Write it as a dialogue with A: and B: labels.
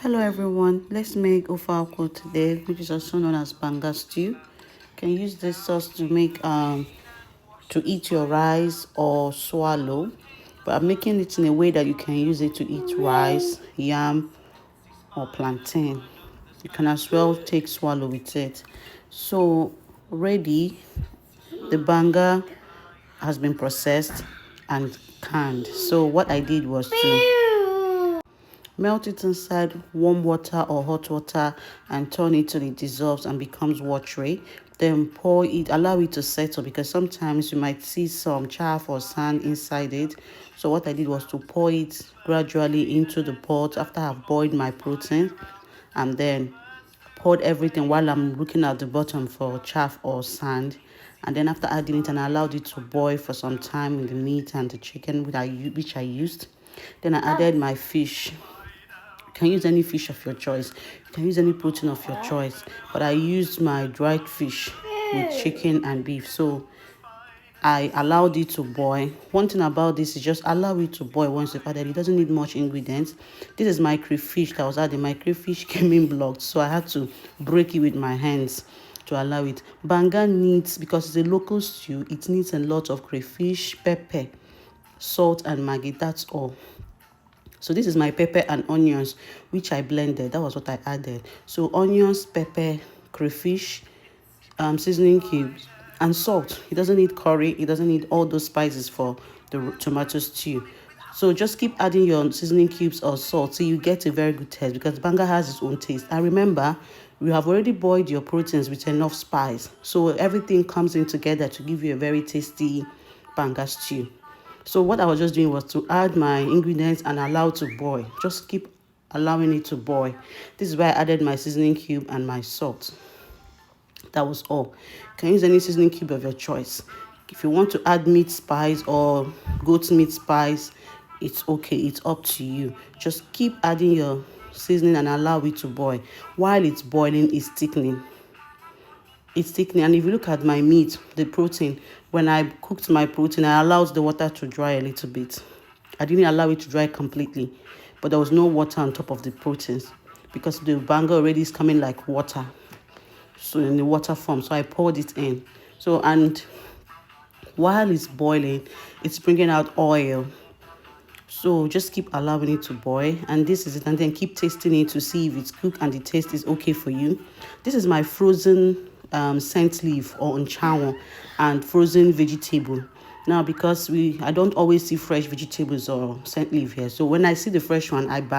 A: Hello everyone, let's make ofe akwu today, which is also known as banga stew. You can use this sauce to make to eat your rice or swallow, but I'm making it in a way that you can use it to eat rice, yam, or plantain. You can as well take swallow with it. So ready, the banga has been processed and canned. So what I did was to melt it inside warm water or hot water and turn it till it dissolves and becomes watery. Then pour it, allow it to settle because sometimes you might see some chaff or sand inside it. So what I did was to pour it gradually into the pot after I've boiled my protein, and then poured everything while I'm looking at the bottom for chaff or sand. And then after adding it, and I allowed it to boil for some time with the meat and the chicken which I used. Then I added my fish. You can use any fish of your choice. You can use any protein of your choice. But I used my dried fish with chicken and beef. So I allowed it to boil. One thing about this is just allow it to boil once you've added. It doesn't need much ingredients. This is my crayfish that was added. My crayfish came in blocked, so I had to break it with my hands to allow it. Banga needs, because it's a local stew, it needs a lot of crayfish, pepper, salt, and maggi. That's all. So this is my pepper and onions, which I blended. That was what I added. So onions, pepper, crayfish, seasoning cubes, and salt. It doesn't need curry. It doesn't need all those spices for the tomato stew. So just keep adding your seasoning cubes or salt so you get a very good taste, because banga has its own taste. And remember, you have already boiled your proteins with enough spice. So everything comes in together to give you a very tasty banga stew. So what I was just doing was to add my ingredients and allow to boil. Just keep allowing it to boil. This is why I added my seasoning cube and my salt. That was all. You can use any seasoning cube of your choice. If you want to add meat spice or goat meat spice, it's okay. It's up to you. Just keep adding your seasoning and allow it to boil. While it's boiling, it's thickening. And if you look at my meat, the protein, when I cooked my protein, I allowed the water to dry a little bit. I didn't allow it to dry completely, but there was no water on top of the proteins because the banga already is coming like water, so in the water form. So I poured it in. So, and while it's boiling, it's bringing out oil. So just keep allowing it to boil, and this is it, and then keep tasting it to see if it's cooked and the taste is okay for you. This is my frozen scent leaf or nchawo and frozen vegetable. Now, because I don't always see fresh vegetables or scent leaf here, so when I see the fresh one, I buy.